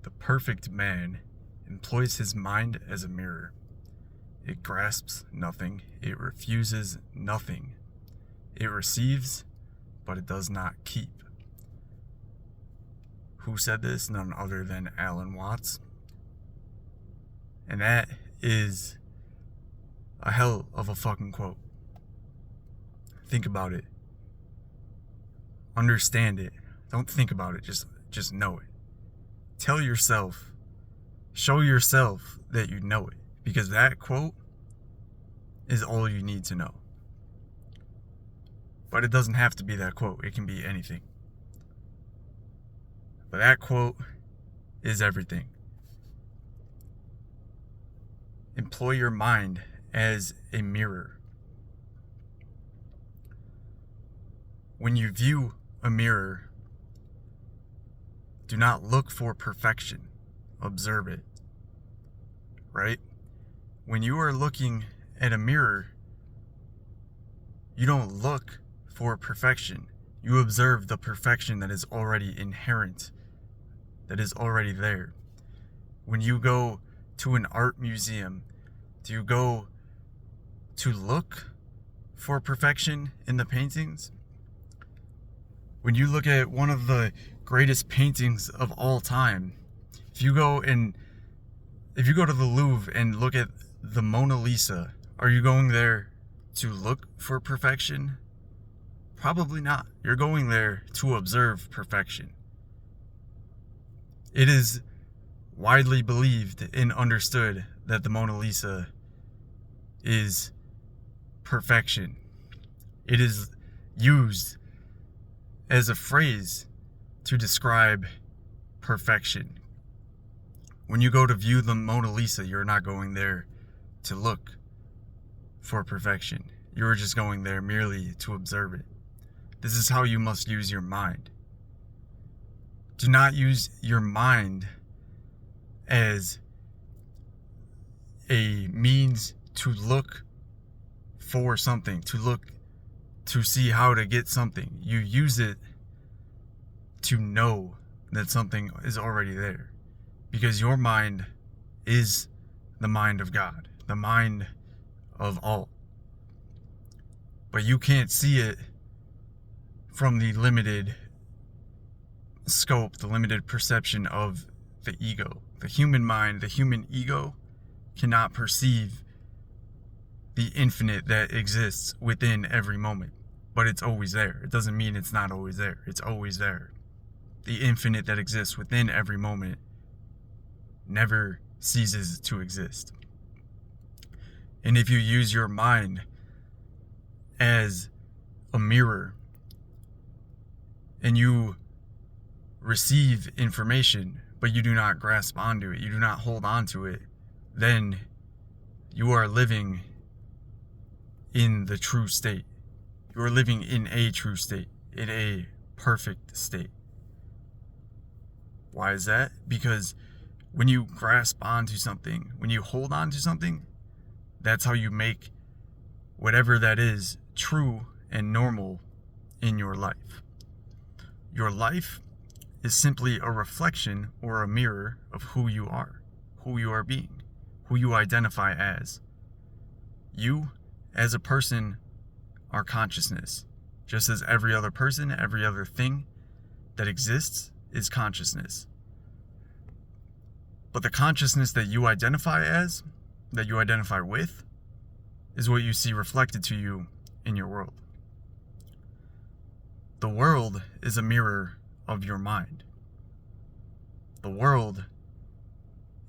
The perfect man employs his mind as a mirror. It grasps nothing. It refuses nothing. It receives, but it does not keep. Who said this? None other than Alan Watts. And that is a hell of a fucking quote. Think about it. Understand it. Don't think about it. Just know it. Tell yourself, show yourself that you know it. Because that quote is all you need to know. But it doesn't have to be that quote. It can be anything. But that quote is everything. Employ your mind as a mirror. When you view a mirror, do not look for perfection. Observe it. Right? When you are looking at a mirror, you don't look for perfection. You observe the perfection that is already inherent, that is already there. When you go to an art museum, do you go to look for perfection in the paintings? When you look at one of the greatest paintings of all time, if you go to the Louvre and look at the Mona Lisa, are you going there to look for perfection? Probably not. You're going there to observe perfection. It is widely believed and understood that the Mona Lisa is perfection. It is used as a phrase to describe perfection. When you go to view the Mona Lisa, you're not going there to look for perfection. You're just going there merely to observe it. This is how you must use your mind. Do not use your mind as a means to look for something, to see how to get something. You use it to know that something is already there. Because your mind is the mind of God, the mind of all. But you can't see it from the limited scope, the limited perception of the ego. The human mind, the human ego cannot perceive the infinite that exists within every moment. But it's always there. It doesn't mean it's not always there. It's always there. The infinite that exists within every moment never ceases to exist. And if you use your mind as a mirror and you receive information, but you do not grasp onto it, you do not hold on to it, then you are living in the true state. You are living in a true state, in a perfect state. Why is that? Because when you grasp onto something, when you hold on to something, that's how you make whatever that is true and normal in your life. Your life is simply a reflection or a mirror of who you are being, who you identify as. You, as a person, are consciousness. Just as every other person, every other thing that exists is consciousness. But the consciousness that you identify as, that you identify with, is what you see reflected to you in your world. The world is a mirror of your mind. The world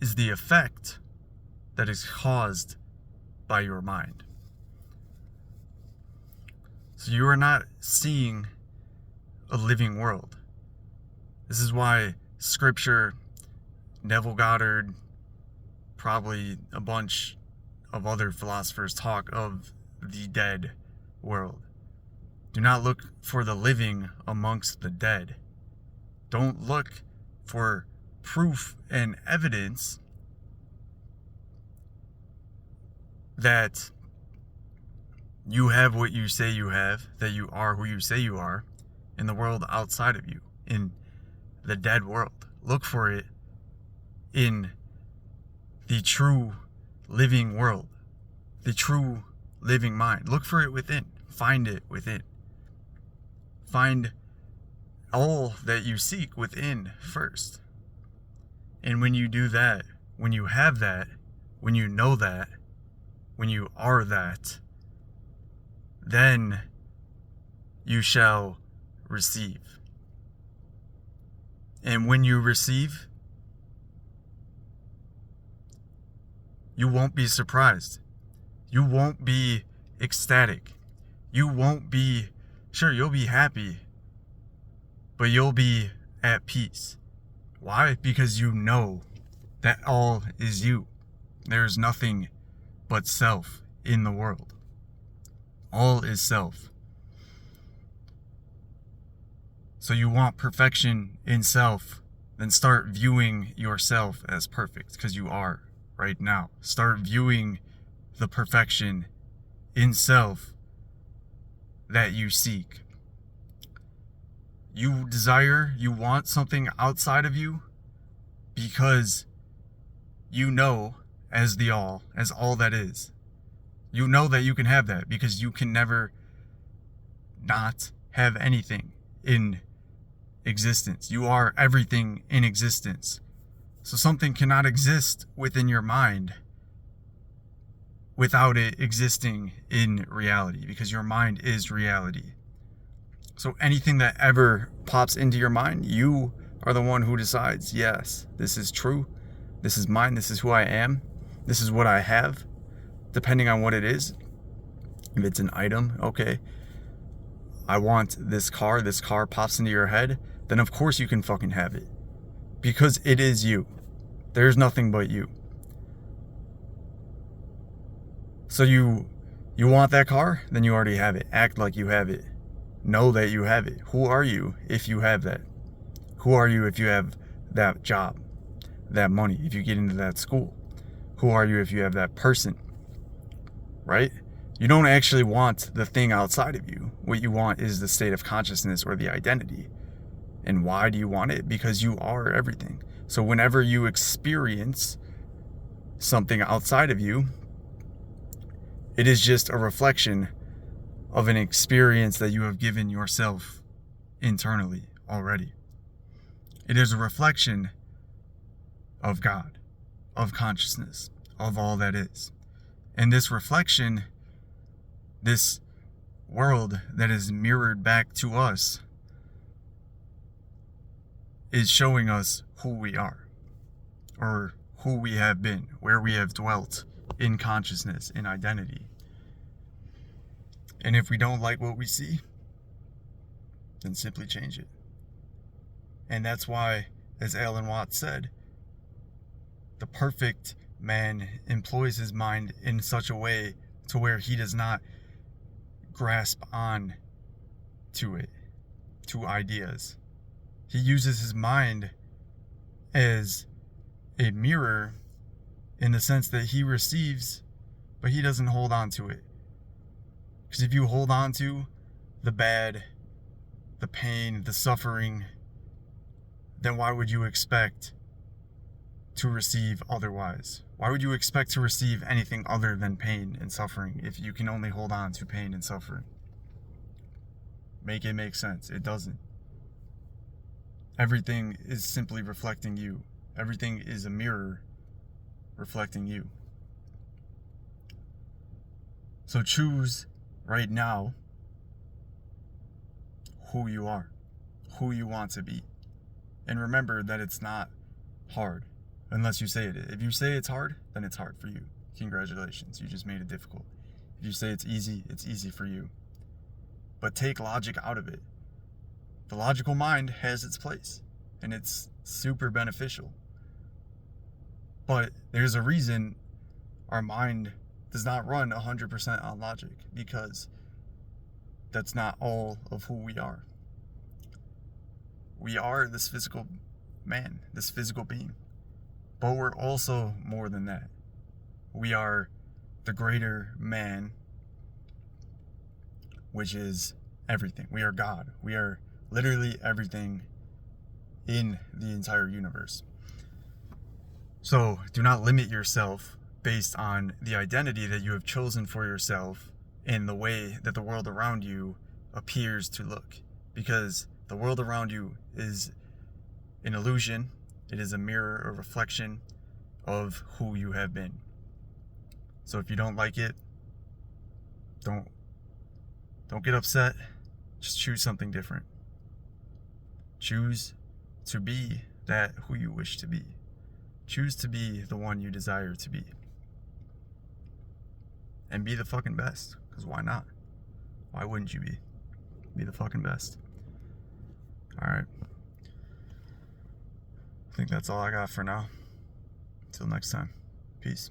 is the effect that is caused by your mind. So you are not seeing a living world. This is why Scripture, Neville Goddard, probably a bunch of other philosophers talk of the dead world. Do not look for the living amongst the dead. Don't look for proof and evidence that you have what you say you have, that you are who you say you are in the world outside of you, in the dead world. Look for it in the true living world, the true living mind. Look for it within. Find it within. Find all that you seek within first. And when you do that, when you have that, when you know that, when you are that, then you shall receive. And when you receive, you won't be surprised. You won't be ecstatic. You won't be, sure, you'll be happy, but you'll be at peace. Why? Because you know that all is you. There's nothing but self in the world. All is self. So you want perfection in self, then start viewing yourself as perfect, because you are right now. Start viewing the perfection in self that you seek. You desire, you want something outside of you because you know as all that is. You know that you can have that because you can never not have anything in existence. You are everything in existence. So something cannot exist within your mind without it existing in reality, because your mind is reality. So anything that ever pops into your mind, you are the one who decides, yes, this is true, this is mine, this is who I am, this is what I have, depending on what it is. If it's an item, okay, I want this car pops into your head, then of course you can fucking have it. Because it is you. There's nothing but you. So you want that car? Then you already have it. Act like you have it. Know that you have it. Who are you if you have that? Who are you if you have that job, that money, if you get into that school? Who are you if you have that person? Right? You don't actually want the thing outside of you. What you want is the state of consciousness or the identity. And why do you want it? Because you are everything. So whenever you experience something outside of you, it is just a reflection of an experience that you have given yourself internally already. It is a reflection of God, of consciousness, of all that is. And this reflection, this world that is mirrored back to us, is showing us who we are, or who we have been, where we have dwelt in consciousness, in identity. And if we don't like what we see, then simply change it. And that's why, as Alan Watts said, the perfect man employs his mind in such a way to where he does not grasp on to it, to ideas. He uses his mind as a mirror in the sense that he receives, but he doesn't hold on to it. Because if you hold on to the bad, the pain, the suffering, then why would you expect to receive otherwise? Why would you expect to receive anything other than pain and suffering if you can only hold on to pain and suffering? Make it make sense. It doesn't. Everything is simply reflecting you. Everything is a mirror reflecting you. So choose right now who you are, who you want to be. And remember that it's not hard unless you say it is. If you say it's hard, then it's hard for you. Congratulations, you just made it difficult. If you say it's easy for you. But take logic out of it. The logical mind has its place, and it's super beneficial. But there's a reason our mind does not run 100% on logic, because that's not all of who we are. We are this physical man, this physical being. But we're also more than that. We are the greater man, which is everything. We are God. We are literally everything in the entire universe. So do not limit yourself based on the identity that you have chosen for yourself and the way that the world around you appears to look. Because the world around you is an illusion. It is a mirror, a reflection of who you have been. So if you don't like it, don't get upset. Just choose something different. Choose to be that who you wish to be. Choose to be the one you desire to be. And be the fucking best. Because why not? Why wouldn't you be? Be the fucking best. Alright. I think that's all I got for now. Until next time. Peace.